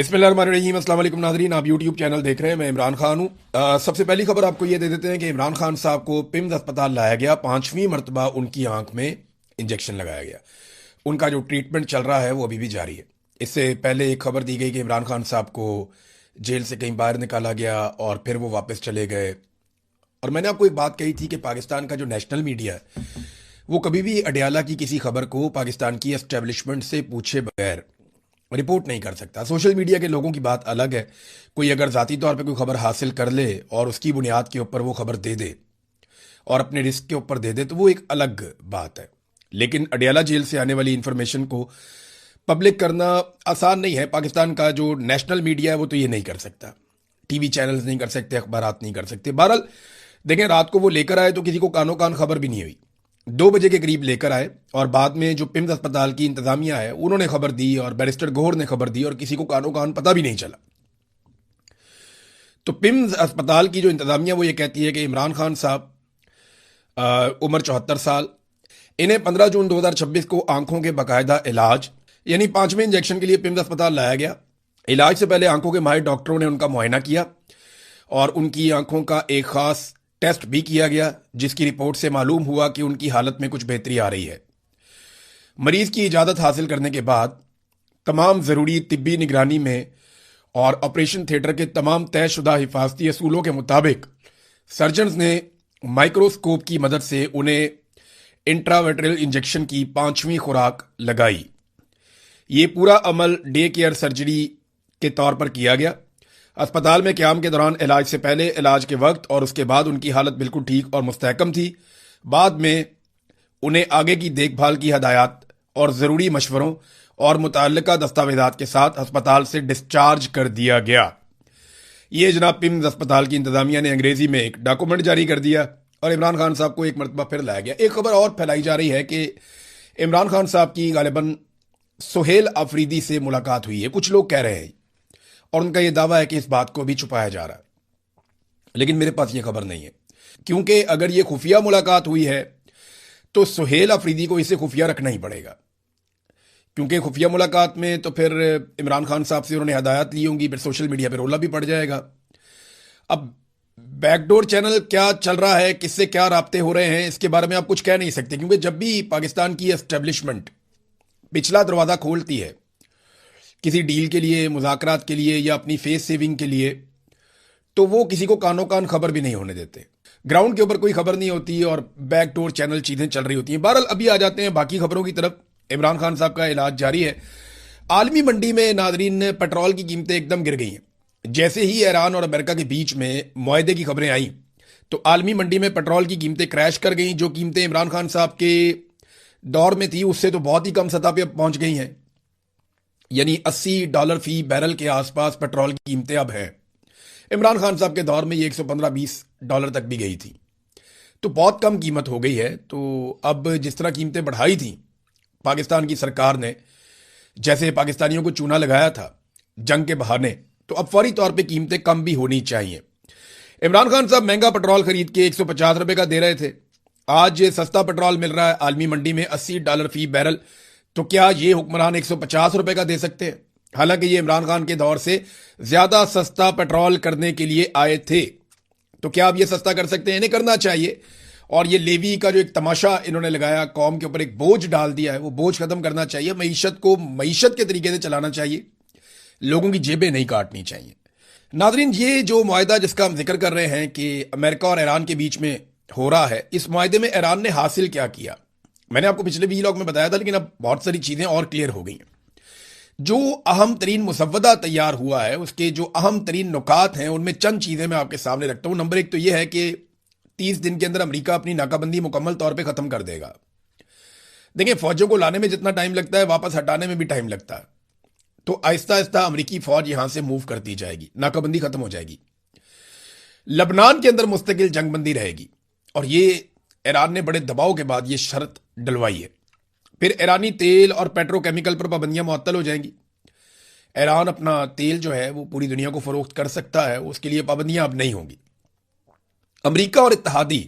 बिस्मिल्लाहिर्रहमानिर्रहीम। अस्सलाम वालेकुम नाज़रीन, आप यूट्यूब चैनल देख रहे हैं। मैं इमरान खान हूँ। सबसे पहली खबर आपको ये दे देते हैं कि इमरान खान साहब को पिम्स अस्पताल लाया गया, 5वीं मरतबा उनकी आंख में इंजेक्शन लगाया गया। उनका जो ट्रीटमेंट चल रहा है वो अभी भी जारी है। इससे पहले एक खबर दी गई कि इमरान खान साहब को जेल से कहीं बाहर निकाला गया और फिर वो वापस चले गए। और मैंने आपको एक बात कही थी कि पाकिस्तान का जो नेशनल मीडिया है वो कभी भी अडयाला की किसी खबर को पाकिस्तान की एस्टेब्लिशमेंट से पूछे बगैर रिपोर्ट नहीं कर सकता। सोशल मीडिया के लोगों की बात अलग है। कोई अगर ज़ाती तौर पे कोई खबर हासिल कर ले और उसकी बुनियाद के ऊपर वो खबर दे दे और अपने रिस्क के ऊपर दे दे तो वो एक अलग बात है। लेकिन अडयाला जेल से आने वाली इंफॉर्मेशन को पब्लिक करना आसान नहीं है। पाकिस्तान का जो नेशनल मीडिया है वो तो ये नहीं कर सकता। टीवी चैनल्स नहीं कर सकते, अखबारात नहीं कर सकते। बहरहाल देखें, रात को वो लेकर आए तो किसी को कानो कान खबर भी नहीं हुई। 2 बजे के करीब लेकर आए और बाद में जो पिम्स अस्पताल की इंतजामिया है उन्होंने खबर दी और बैरिस्टर गौहर ने खबर दी और किसी को कानो कान पता भी नहीं चला। तो पिम्स अस्पताल की जो इंतजामिया वो ये कहती है कि इमरान खान साहब, उम्र 74 साल, इन्हें 15 जून 2026 को आंखों के बाकायदा इलाज यानी 5वें इंजेक्शन के लिए पिम्स अस्पताल लाया गया। इलाज से पहले आंखों के माहिर डॉक्टरों ने उनका मुआयना किया और उनकी आंखों का एक खास टेस्ट भी किया गया, जिसकी रिपोर्ट से मालूम हुआ कि उनकी हालत में कुछ बेहतरी आ रही है। मरीज की इजाजत हासिल करने के बाद तमाम जरूरी तिब्बी निगरानी में और ऑपरेशन थिएटर के तमाम तयशुदा हिफाजती असूलों के मुताबिक सर्जन्स ने माइक्रोस्कोप की मदद से उन्हें इंट्रावेट्रल इंजेक्शन की 5वीं खुराक लगाई। ये पूरा अमल डे केयर सर्जरी के तौर पर किया गया। अस्पताल में क़याम के दौरान इलाज से पहले, इलाज के वक्त और उसके बाद उनकी हालत बिल्कुल ठीक और मुस्तहकम थी। बाद में उन्हें आगे की देखभाल की हदायत और ज़रूरी मशवरों और मुतल्लिका दस्तावेजात के साथ अस्पताल से डिस्चार्ज कर दिया गया। ये जनाब पिम्स अस्पताल की इंतजामिया ने अंग्रेजी में एक डॉक्यूमेंट जारी कर दिया और इमरान खान साहब को एक मरतबा फिर लाया गया। एक खबर और फैलाई जा रही है कि इमरान खान साहब की गालिबन सुहेल अफरीदी से मुलाकात हुई है, कुछ लोग कह रहे हैं, और उनका यह दावा है कि इस बात को भी छुपाया जा रहा है। लेकिन मेरे पास यह खबर नहीं है, क्योंकि अगर यह खुफिया मुलाकात हुई है तो सुहेल अफरीदी को इसे खुफिया रखना ही पड़ेगा, क्योंकि खुफिया मुलाकात में तो फिर इमरान खान साहब से उन्होंने हदायत ली होंगी, फिर सोशल मीडिया पर रोला भी पड़ जाएगा। अब बैकडोर चैनल क्या चल रहा है, किससे क्या राब्ते हो रहे हैं, इसके बारे में आप कुछ कह नहीं सकते, क्योंकि जब भी पाकिस्तान की एस्टेब्लिशमेंट पिछला दरवाज़ा खोलती है किसी डील के लिए, मुज़ाकरात के लिए या अपनी फेस सेविंग के लिए, तो वो किसी को कानो कान खबर भी नहीं होने देते। ग्राउंड के ऊपर कोई खबर नहीं होती और बैकडोर चैनल चीज़ें चल रही होती हैं। बहरहाल अभी आ जाते हैं बाकी खबरों की तरफ। इमरान खान साहब का इलाज जारी है। आलमी मंडी में नाजरीन पेट्रोल की कीमतें एकदम गिर गई हैं। जैसे ही ईरान और अमेरिका के बीच में मुआहदे की खबरें आई तो आलमी मंडी में पेट्रोल की कीमतें क्रैश कर गई। जो कीमतें इमरान खान साहब के दौर में थी उससे तो बहुत ही कम सतह पर पहुंच गई हैं, यानी $80 फी बैरल के आसपास पेट्रोल की कीमतें अब हैं। इमरान खान साहब के दौर में ये $115-20 तक भी गई थी, तो बहुत कम कीमत हो गई है। तो अब जिस तरह कीमतें बढ़ाई थी पाकिस्तान की सरकार ने, जैसे पाकिस्तानियों को चूना लगाया था जंग के बहाने, तो अब फौरी तौर पे कीमतें कम भी होनी चाहिए। इमरान खान साहब महंगा पेट्रोल खरीद के $150 का दे रहे थे, आज सस्ता पेट्रोल मिल रहा है आलमी मंडी में $80 फी बैरल। तो क्या ये हुक्मरान $150 का दे सकते हैं? हालांकि ये इमरान खान के दौर से ज्यादा सस्ता पेट्रोल करने के लिए आए थे, तो क्या अब ये सस्ता कर सकते हैं? इन्हें करना चाहिए। और ये लेवी का जो एक तमाशा इन्होंने लगाया, कौम के ऊपर एक बोझ डाल दिया है, वो बोझ खत्म करना चाहिए। मईशत को मईशत के तरीके से चलाना चाहिए, लोगों की जेबें नहीं काटनी चाहिए। नाजरीन, ये जो मुआहदा जिसका हम जिक्र कर रहे हैं कि अमेरिका और ईरान के बीच में हो रहा है, इस मुआहदे में ईरान ने हासिल क्या किया मैंने आपको पिछले वीलॉग में बताया था, लेकिन अब बहुत सारी चीजें और क्लियर हो गई हैं। जो अहम तरीन मुसव्वदा तैयार हुआ है उसके जो अहम तरीन नुकात हैं उनमें चंद चीजें मैं आपके सामने रखता हूं। नंबर 1 तो यह है कि 30 दिन के अंदर अमेरिका अपनी नाकाबंदी मुकम्मल तौर पे खत्म कर देगा। देखिए, फौजों को लाने में जितना टाइम लगता है वापस हटाने में भी टाइम लगता है, तो आहिस्ता आहिस्ता अमेरिकी फौज यहां से मूव करती जाएगी, नाकाबंदी खत्म हो जाएगी। लबनान के अंदर मुस्तकिल जंगबंदी रहेगी और ये ईरान ने बड़े दबाव के बाद ये शर्त डलवाई है। फिर ईरानी तेल और पेट्रोकेमिकल पर पाबंदियां मुअत्तल हो जाएंगी। ईरान अपना तेल जो है वो पूरी दुनिया को फरोख्त कर सकता है, उसके लिए पाबंदियां अब नहीं होंगी। अमेरिका और इत्तहादी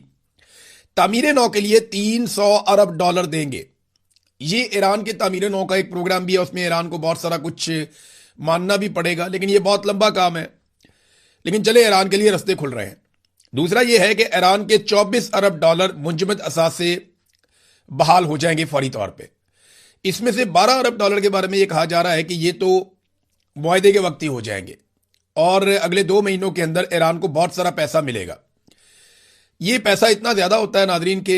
तामीर नौ के लिए $300 अरब देंगे। ये ईरान के तामीर नौ का एक प्रोग्राम भी है, उसमें ईरान को बहुत सारा कुछ मानना भी पड़ेगा, लेकिन ये बहुत लंबा काम है। लेकिन चले, ईरान के लिए रास्ते खुल रहे हैं। दूसरा ये है कि ईरान के 24 अरब डॉलर मुंजमद असासे बहाल हो जाएंगे फौरी तौर पे। इसमें से 12 अरब डॉलर के बारे में ये कहा जा रहा है कि ये तो मुआहदे के वक्त ही हो जाएंगे और अगले 2 महीनों के अंदर ईरान को बहुत सारा पैसा मिलेगा। ये पैसा इतना ज्यादा होता है नाजरीन के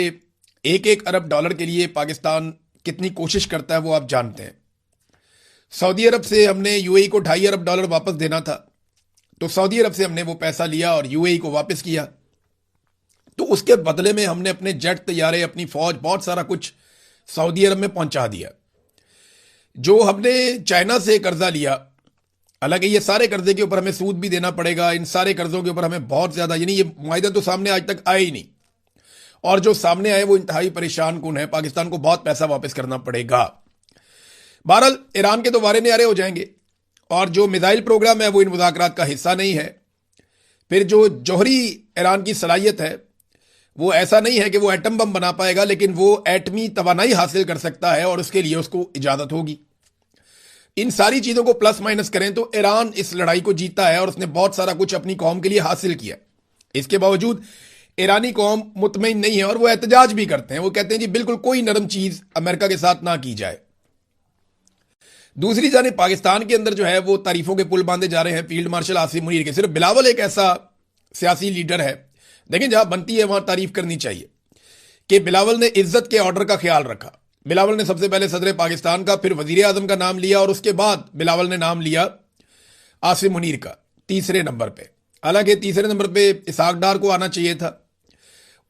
1-1 अरब डॉलर के लिए पाकिस्तान कितनी कोशिश करता है वो आप जानते हैं। सऊदी अरब से हमने यूएई को 2.5 अरब डॉलर वापस देना था, तो सऊदी अरब से हमने वो पैसा लिया और यूएई को वापस किया। तो उसके बदले में हमने अपने जेट, तैयारे, अपनी फौज, बहुत सारा कुछ सऊदी अरब में पहुंचा दिया। जो हमने चाइना से कर्जा लिया, हालांकि ये सारे कर्जे के ऊपर हमें सूद भी देना पड़ेगा, इन सारे कर्जों के ऊपर हमें बहुत ज्यादा, यानी ये मुआहिदा तो सामने आज तक आया ही नहीं, और जो सामने आए वो इंतहाई परेशान कुन है। पाकिस्तान को बहुत पैसा वापस करना पड़ेगा। बहरहाल ईरान के तो वारे न्यारे हो जाएंगे, और जो मिसाइल प्रोग्राम है वो इन मुज़ाकरात का हिस्सा नहीं है। फिर जो जौहरी ईरान की सलाहियत है वो ऐसा नहीं है कि वो एटम बम बना पाएगा, लेकिन वो एटमी तवानाई हासिल कर सकता है और उसके लिए उसको इजाजत होगी। इन सारी चीजों को प्लस माइनस करें तो ईरान इस लड़ाई को जीता है और उसने बहुत सारा कुछ अपनी कौम के लिए हासिल किया। इसके बावजूद ईरानी कौम मुतमईन नहीं है और वो एहतजाज भी करते हैं। वो कहते हैं जी बिल्कुल कोई नरम चीज अमेरिका के साथ ना की जाए। दूसरी जानिब पाकिस्तान के अंदर जो है वो तारीफों के पुल बांधे जा रहे हैं फील्ड मार्शल आसिम मुनीर के। सिर्फ बिलावल एक ऐसा सियासी लीडर है, लेकिन जहां बनती है वहां तारीफ करनी चाहिए कि बिलावल ने इज्जत के ऑर्डर का ख्याल रखा। बिलावल ने सबसे पहले सदर पाकिस्तान का, फिर वजीर आजम का नाम लिया और उसके बाद बिलावल ने नाम लिया आसिम मुनीर का तीसरे नंबर पे। हालांकि तीसरे नंबर पे इसहाक डार को आना चाहिए था,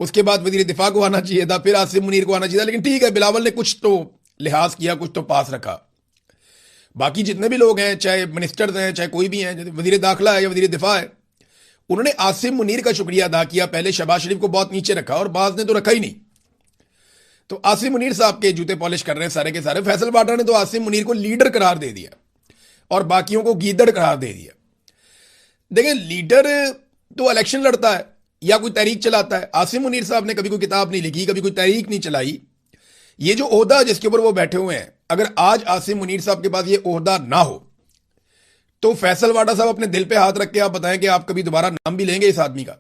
उसके बाद वजीर दिफा को आना चाहिए था, फिर आसिम मुनीर को आना चाहिए था, लेकिन ठीक है, बिलावल ने कुछ तो लिहाज किया, कुछ तो पास रखा। बाकी जितने भी लोग हैं, चाहे मिनिस्टर्स हैं, चाहे कोई भी हैं, वजीर दाखिला है या वजीर दिफा है, उन्होंने आसिम मुनीर का शुक्रिया अदा किया। पहले शहबाज शरीफ को बहुत नीचे रखा और बाज ने तो रखा ही नहीं। तो आसिम मुनीर साहब के जूते पॉलिश कर रहे हैं सारे के सारे। फैसल बाटा ने तो आसिम मुनीर को लीडर करार दे दिया और बाकियों को गीदड़ करार दे दिया। देखिए, लीडर तो इलेक्शन लड़ता है या कोई तहरीक चलाता है। आसिम मुनीर साहब ने कभी कोई किताब नहीं लिखी, कभी कोई तहरीक नहीं चलाई। ये जो ओहदा जिसके ऊपर वो बैठे हुए हैं, अगर आज आसिम मुनीर साहब के पास ये ओहदा ना हो तो फैसल वाडा साहब अपने दिल पे हाथ रख के आप बताएं कि आप कभी दोबारा नाम भी लेंगे इस आदमी का?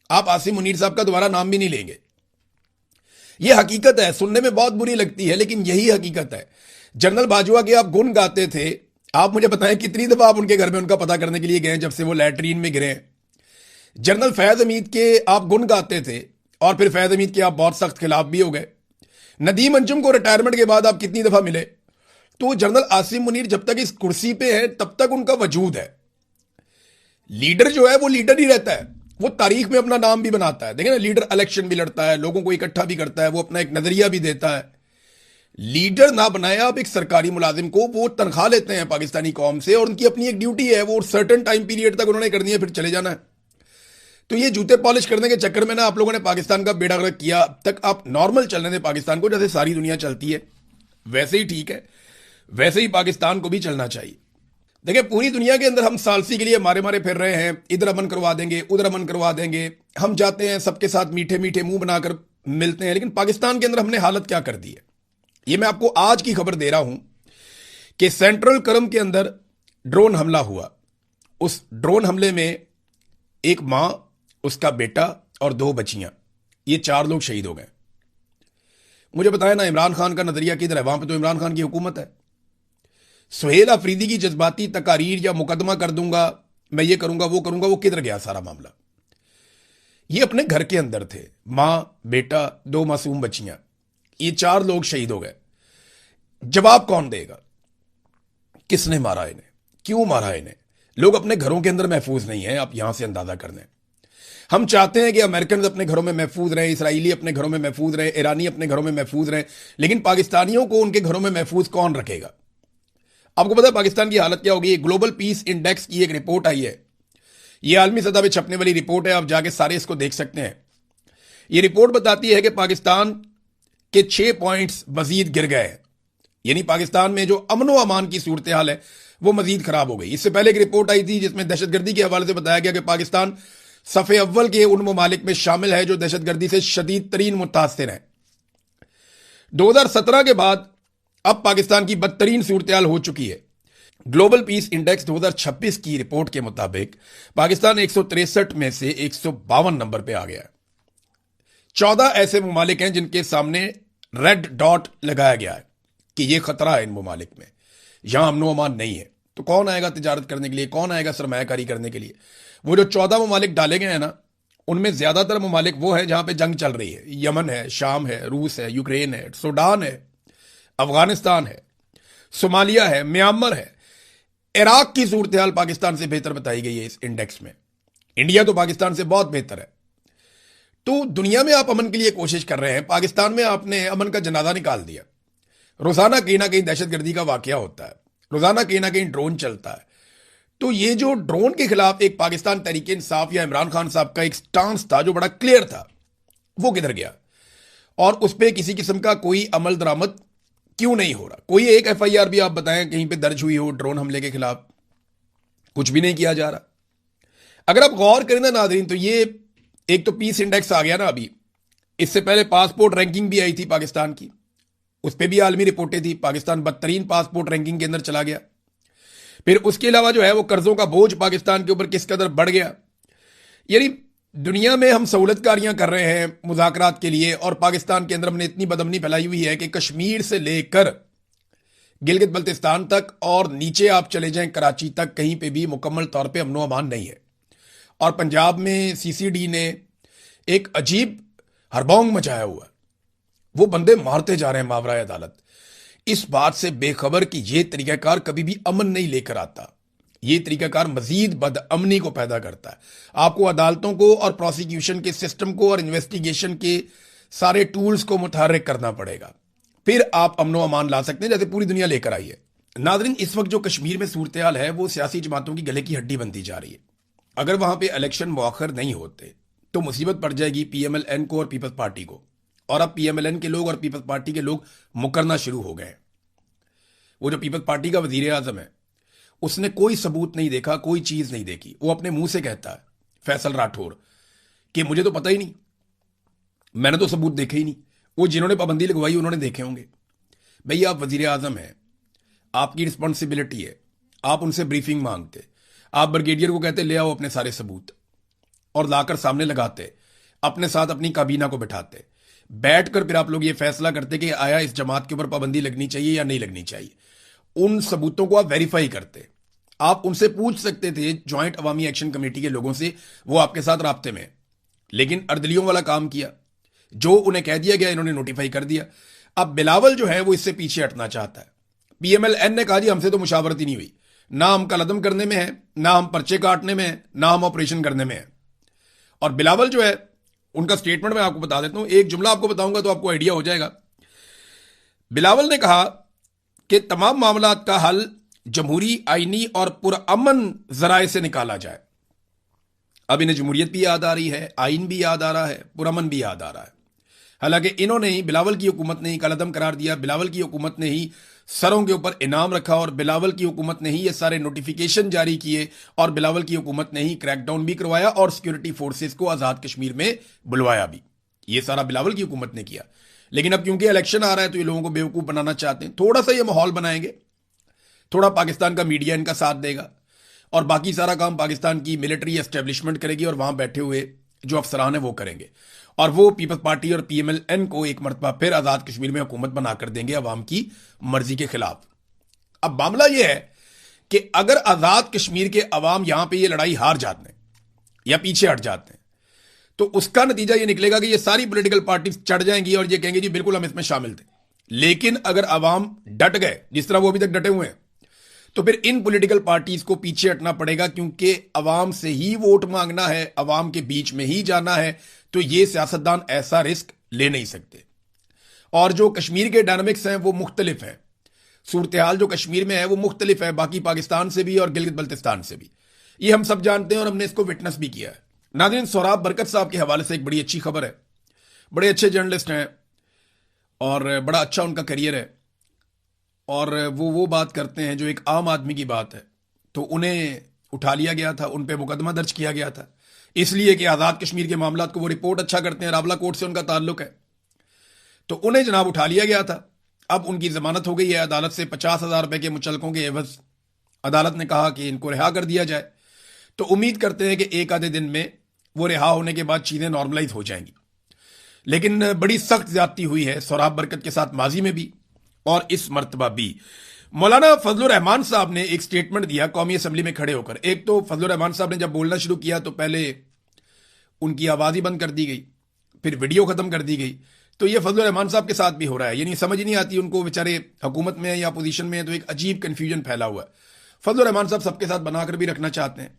आप आसिम मुनीर साहब का दोबारा नाम भी नहीं लेंगे। ये हकीकत है, सुनने में बहुत बुरी लगती है लेकिन यही हकीकत है। जनरल बाजवा के आप गुण गाते थे, आप मुझे बताएं कितनी दफा आप उनके घर में उनका पता करने के लिए गए जब से वो लैट्रीन में गिरे। जनरल फैज हमीद के आप गुण गाते थे और फिर फैज हमीद के आप बहुत सख्त खिलाफ भी हो गए। नदीम अंजुम को रिटायरमेंट के बाद आप कितनी दफा मिले। तो जनरल आसिम मुनीर जब तक इस कुर्सी पे है तब तक उनका वजूद है। लीडर जो है वो लीडर ही रहता है, वो तारीख में अपना नाम भी बनाता है। देखिए ना, लीडर इलेक्शन भी लड़ता है, लोगों को इकट्ठा भी करता है, वो अपना एक नजरिया भी देता है। लीडर ना बनाए आप एक सरकारी मुलाजिम को, वो तनख्वाह लेते हैं पाकिस्तानी कौम से और उनकी अपनी एक ड्यूटी है, वो सर्टेन टाइम पीरियड तक उन्होंने करनी है, फिर चले जाना है। तो ये जूते पॉलिश करने के चक्कर में ना आप लोगों ने पाकिस्तान का बेड़ा गर्क किया। अब तक आप नॉर्मल चलने दें पाकिस्तान को, जैसे सारी दुनिया चलती है वैसे ही ठीक है, वैसे ही पाकिस्तान को भी चलना चाहिए। देखिए, पूरी दुनिया के अंदर हम सालसी के लिए मारे मारे फिर रहे हैं, इधर अमन करवा देंगे, उधर अमन करवा देंगे। हम जाते हैं सबके साथ मीठे मीठे मुंह बनाकर मिलते हैं, लेकिन पाकिस्तान के अंदर हमने हालत क्या कर दी है। ये मैं आपको आज की खबर दे रहा हूं कि सेंट्रल करम के अंदर ड्रोन हमला हुआ। उस ड्रोन हमले में एक मां, उसका बेटा और 2 बच्चियां, ये 4 लोग शहीद हो गए। मुझे बताया ना, इमरान खान का नजरिया किधर है? वहां पे तो इमरान खान की हुकूमत है। सुहेल अफरीदी की जज्बाती तकारीर या मुकदमा कर दूंगा, मैं ये करूंगा वो करूंगा, वो किधर गया सारा मामला? ये अपने घर के अंदर थे, मां, बेटा, 2 मासूम बच्चियां, ये 4 लोग शहीद हो गए। जवाब कौन देगा? किसने मारा इन्हें? क्यों मारा इन्हें? लोग अपने घरों के अंदर महफूज नहीं है, आप यहां से अंदाजा कर लें। हम चाहते हैं कि अमेरिकन अपने घरों में महफूज रहे, इसराइली अपने घरों में महफूज रहे, ईरानी अपने घरों में महफूज रहे, लेकिन पाकिस्तानियों को उनके घरों में महफूज कौन रखेगा? आपको पता है पाकिस्तान की हालत क्या होगी? ग्लोबल पीस इंडेक्स की एक रिपोर्ट आई है, यह आलमी सतह पर छपने वाली रिपोर्ट है, आप जाके सारे इसको देख सकते हैं। यह रिपोर्ट बताती है कि पाकिस्तान के 6 पॉइंट्स मजीद गिर गए हैं, यानी पाकिस्तान में जो अमनो अमान की सूरत हाल है वो मजीद खराब हो गई। इससे पहले एक रिपोर्ट आई थी जिसमें दहशतगर्दी के हवाले से बताया गया कि पाकिस्तान सफ़े अव्वल के उन ममालिक में शामिल है जो दहशतगर्दी से शदीद तरीन मुतासिर हैं। 2017 के बाद अब पाकिस्तान की बदतरीन सूरत हाल हो चुकी है। ग्लोबल पीस इंडेक्स 2026 की रिपोर्ट के मुताबिक पाकिस्तान 163 में से 152 नंबर पे आ गया है। 14 ऐसे ममालिक हैं जिनके सामने रेड डॉट लगाया गया है कि ये खतरा है इन ममालिक में, यहां अमनो अमान नहीं है। तो कौन आएगा तिजारत करने के लिए, कौन आएगा सरमायाकारी करने के लिए? वो जो 14 ममालिक डाले गए हैं ना, उनमें ज्यादातर ममालिक वो है जहां पे जंग चल रही है। यमन है, शाम है, रूस है, यूक्रेन है, सूडान है, अफगानिस्तान है, सोमालिया है, म्यांमार है। इराक की सूरत हाल पाकिस्तान से बेहतर बताई गई है इस इंडेक्स में। इंडिया तो पाकिस्तान से बहुत बेहतर है। तो दुनिया में आप अमन के लिए कोशिश कर रहे हैं, पाकिस्तान में आपने अमन का जनाजा निकाल दिया। रोजाना कहीं ना कहीं दहशतगर्दी का वाकया होता है, रोजाना कहीं ना कहीं ड्रोन चलता है। तो ये जो ड्रोन के खिलाफ एक पाकिस्तान तहरीक इंसाफ या इमरान खान साहब का एक स्टांस था जो बड़ा क्लियर था, वो किधर गया? और उस पर किसी किस्म का कोई अमल दरामद क्यों नहीं हो रहा? कोई एक एफआईआर भी आप बताएं कहीं पे दर्ज हुई हो ड्रोन हमले के खिलाफ? कुछ भी नहीं किया जा रहा। अगर आप गौर करें ना नाज़रीन, तो ये एक तो पीस इंडेक्स आ गया ना अभी, इससे पहले पासपोर्ट रैंकिंग भी आई थी पाकिस्तान की, उस पर भी आलमी रिपोर्टें थी। पाकिस्तान बदतरीन पासपोर्ट रैंकिंग के अंदर चला गया। फिर उसके अलावा जो है वो कर्जों का बोझ पाकिस्तान के ऊपर किस कदर बढ़ गया। यानी दुनिया में हम सहूलतकारियां कर रहे हैं मुज़ाकरात के लिए, और पाकिस्तान के अंदर हमने इतनी बदअमनी फैलाई हुई है कि कश्मीर से लेकर गिलगित बल्तिस्तान तक और नीचे आप चले जाएं कराची तक, कहीं पे भी मुकम्मल तौर पे अमनो अमान नहीं है। और पंजाब में सीसीडी ने एक अजीब हरबोंग मचाया हुआ है। वो बंदे मारते जा रहे हैं मावराए अदालत, इस बात से बेखबर कि यह तरीकाकार कभी भी अमन नहीं लेकर आता। यह तरीकाकार मजीद बदअमनी को पैदा करता है। आपको अदालतों को और प्रोसिक्यूशन के सिस्टम को और इन्वेस्टिगेशन के सारे टूल्स को मुतहर्रिक करना पड़ेगा, फिर आप अमनो अमान ला सकते हैं, जैसे पूरी दुनिया लेकर आई है। नाज़रीन, इस वक्त जो कश्मीर में सूरत हाल है वो सियासी जमातों की गले की हड्डी बनती जा रही है। अगर वहां पे इलेक्शन मौखर नहीं होते तो मुसीबत पड़ जाएगी पीएमएलएन को और पीपल्स पार्टी को। और अब पीएमएलएन के लोग और पीपल्स पार्टी के लोग मुकरना शुरू हो गए। वो जो पीपल्स पार्टी का वजीर आजम है, उसने कोई सबूत नहीं देखा, कोई चीज नहीं देखी। वो अपने मुंह से कहता है, फैसल राठौर, कि मुझे तो पता ही नहीं, मैंने तो सबूत देखे ही नहीं। वो जिन्होंने पाबंदी लगवाई उन्होंने देखे होंगे। भैया आप वजीर आजम हैं, आपकी रिस्पॉन्सिबिलिटी है, आप उनसे ब्रीफिंग मांगते, आप ब्रिगेडियर को कहते ले आओ अपने सारे सबूत, और लाकर सामने लगाते, अपने साथ अपनी काबीना को बिठाते, बैठकर फिर आप लोग ये फैसला करते कि आया इस जमात के ऊपर पाबंदी लगनी चाहिए या नहीं लगनी चाहिए। उन सबूतों को आप वेरीफाई करते। आप उनसे पूछ सकते थे, ज्वाइंट अवामी एक्शन कमेटी के लोगों से, वो आपके साथ राब्ते में। लेकिन अर्दलियों वाला काम किया, जो उन्हें कह दिया गया इन्होंने नोटिफाई कर दिया। अब बिलावल जो है वो इससे पीछे हटना चाहता है। पीएमएलएन ने कहा जी हमसे तो मुशावरत ही नहीं हुई, ना हम कलदम करने में है, ना हम पर्चे काटने में है, ना हम ऑपरेशन करने में है। और बिलावल जो है, उनका स्टेटमेंट मैं आपको बता देता हूं, एक जुमला आपको बताऊंगा तो आपको आइडिया हो जाएगा। बिलावल ने कहा कि तमाम मामलात का हल जमहूरी, आईनी और पुरअमन जराए से निकाला जाए। अब इन्हें जमहूरियत भी याद आ रही है, आइन भी याद आ रहा है, पुरअमन भी याद आ रहा है। हालांकि इन्होंने ही, बिलावल की हुकूमत ने ही कलदम करार दिया, बिलावल की हुकूमत ने ही सरों के ऊपर इनाम रखा, और बिलावल की हुकूमत ने ही ये सारे नोटिफिकेशन जारी किए, और बिलावल की हुकूमत ने ही क्रैकडाउन भी करवाया और सिक्योरिटी फोर्सेस को आजाद कश्मीर में बुलवाया भी। ये सारा बिलावल की हुकूमत ने किया। लेकिन अब क्योंकि इलेक्शन आ रहा है तो ये लोगों को बेवकूफ बनाना चाहते हैं। थोड़ा सा ये माहौल बनाएंगे, थोड़ा पाकिस्तान का मीडिया इनका साथ देगा, और बाकी सारा काम पाकिस्तान की मिलिट्री एस्टेब्लिशमेंट करेगी, और वहां बैठे हुए जो अफसरान है वो करेंगे। और वो पीपल्स पार्टी और पीएमएलएन को एक मरतबा फिर आजाद कश्मीर में हुकूमत बनाकर देंगे अवाम की मर्जी के खिलाफ। अब मामला यह है कि अगर आजाद कश्मीर के अवाम यहां पे ये लड़ाई हार जाते हैं या पीछे हट जाते हैं, तो उसका नतीजा ये निकलेगा कि ये सारी पॉलिटिकल पार्टी चढ़ जाएंगी और ये कहेंगे जी बिल्कुल हम इसमें शामिल थे। लेकिन अगर अवाम डट गए, जिस तरह वो अभी तक डटे हुए हैं, तो फिर इन पॉलिटिकल पार्टीज को पीछे हटना पड़ेगा, क्योंकि अवाम से ही वोट मांगना है, अवाम के बीच में ही जाना है। तो ये सियासतदान ऐसा रिस्क ले नहीं सकते। और जो कश्मीर के डायनामिक्स हैं वो मुख्तलिफ हैं। सूरत हाल जो कश्मीर में है वो मुख्तलिफ है बाकी पाकिस्तान से भी और गिलगित बल्तिस्तान से भी। ये हम सब जानते हैं और हमने इसको विटनेस भी किया है। नाज़रीन, सोहराब बरकत साहब के हवाले से एक बड़ी अच्छी खबर है। बड़े अच्छे जर्नलिस्ट हैं और बड़ा अच्छा उनका करियर है, और वो बात करते हैं जो एक आम आदमी की बात है। तो उन्हें उठा लिया गया था, उन पे मुकदमा दर्ज किया गया था, इसलिए कि आज़ाद कश्मीर के मामलात को वो रिपोर्ट अच्छा करते हैं, रावला कोर्ट से उनका ताल्लुक है। तो उन्हें जनाब उठा लिया गया था। अब उनकी जमानत हो गई है अदालत से 50,000 रुपए के मुचलकों के एवज। अदालत ने कहा कि इनको रिहा कर दिया जाए। तो उम्मीद करते हैं कि एक आधे दिन में वो रिहा होने के बाद चीजें नॉर्मलाइज हो जाएंगी। लेकिन बड़ी सख्त ज्यादती हुई है सोहराब बरकत के साथ माजी में भी और इस मर्तबा भी। मौलाना फजलुर रहमान साहब ने एक स्टेटमेंट दिया कौमी असम्बली में खड़े होकर। एक तो फजलुर रहमान साहब ने जब बोलना शुरू किया तो पहले उनकी आवाज ही बंद कर दी गई, फिर वीडियो खत्म कर दी गई। तो ये फजलुर रहमान साहब के साथ भी हो रहा है, यानी समझ नहीं आती उनको, बेचारे हुकूमत में है या अपोजिशन में है, तो एक अजीब कंफ्यूजन फैला हुआ है। फजलुर रहमान साहब सबके साथ बनाकर भी रखना चाहते हैं।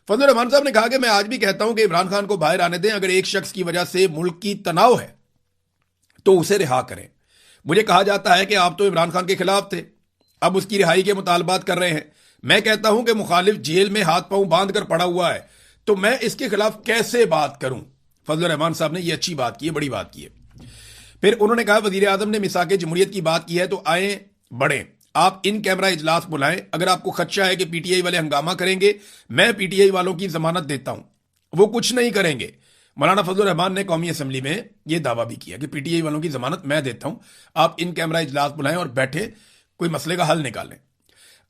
फजलुर रहमान साहब ने कहा कि मैं आज भी कहता हूं कि इमरान खान को बाहर आने दें, अगर एक शख्स की वजह से मुल्क की तनाव है तो उसे रिहा करें। मुझे कहा जाता है कि आप तो इमरान खान के खिलाफ थे, अब उसकी रिहाई के मुतालबात कर रहे हैं। मैं कहता हूं कि मुखालिफ जेल में हाथ पांव बांध कर पड़ा हुआ है, तो मैं इसके खिलाफ कैसे बात करूं। फजलुर रहमान साहब ने यह अच्छी बात की है, बड़ी बात की है। फिर उन्होंने कहा वजीर आजम ने मिसाके जमहूरियत की बात की है तो आए बढ़े, आप इन कैमरा इजलास बुलाएं। अगर आपको खदशा है कि पीटीआई वाले हंगामा करेंगे, मैं पीटीआई वालों की जमानत देता हूं, वो कुछ नहीं करेंगे। मौलाना फजलुर रहमान ने कौमी असम्बली में यह दावा भी किया कि पीटीआई वालों की जमानत मैं देता हूं, आप इन कैमरा इजलास बुलाएं और बैठे कोई मसले का हल निकालें।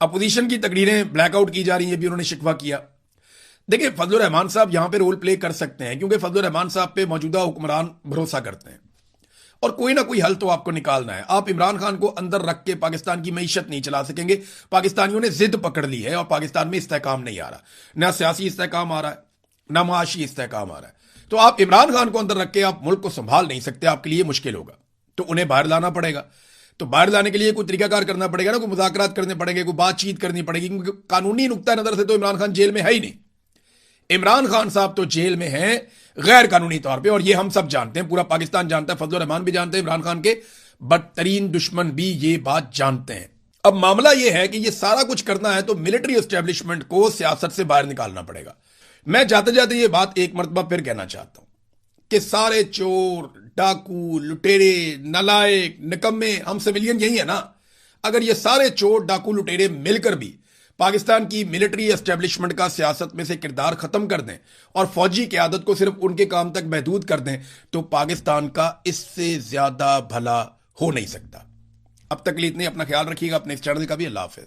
अपोजिशन की तकरीरें ब्लैकआउट की जा रही है, भी उन्होंने शिकवा किया। देखिए फजलुर रहमान साहब यहां पे रोल प्ले कर सकते हैं क्योंकि फजलुर रहमान साहब पे मौजूदा हुक्मरान भरोसा करते हैं और कोई ना कोई हल तो आपको निकालना है। आप इमरान खान को अंदर रख के पाकिस्तान की मईशत नहीं चला सकेंगे। पाकिस्तानियों ने जिद पकड़ ली है और पाकिस्तान में इस्तेहकाम नहीं आ रहा, ना सियासी इस्तेहकाम आ रहा है, ना माशी इस्तेहकाम आ रहा है। तो आप इमरान खान को अंदर रख के आप मुल्क को संभाल नहीं सकते, आपके लिए मुश्किल होगा। तो उन्हें बाहर लाना पड़ेगा। तो बाहर लाने के लिए कोई तरीकाकार करना पड़ेगा ना, कोई मुज़ाकरात करने पड़ेंगे, कोई बातचीत करनी पड़ेगी, क्योंकि कानूनी नुक्ता नजर से तो इमरान खान जेल में है ही नहीं। इमरान खान साहब तो जेल में हैं गैर कानूनी तौर पे, और ये हम सब जानते हैं, पूरा पाकिस्तान जानता है, फजलुर रहमान भी जानते हैं, इमरान खान के बदतरीन दुश्मन भी ये बात जानते हैं। अब मामला ये है कि ये सारा कुछ करना है तो मिलिट्री एस्टेब्लिशमेंट को सियासत से बाहर निकालना पड़ेगा। मैं जाते जाते ये बात एक मरतबा फिर कहना चाहता हूं कि सारे चोर, डाकू, लुटेरे, नालायक, निकम्मे, हम सिविलियन यही है ना। अगर ये सारे चोर, डाकू, लुटेरे मिलकर भी पाकिस्तान की मिलिट्री एस्टेब्लिशमेंट का सियासत में से किरदार खत्म कर दें और फौजी क़यादत को सिर्फ उनके काम तक महदूद कर दें, तो पाकिस्तान का इससे ज्यादा भला हो नहीं सकता। अब तक के लिए इतने, अपना ख्याल रखिएगा, अपने इस चैनल का भी। अल्लाह हाफिज।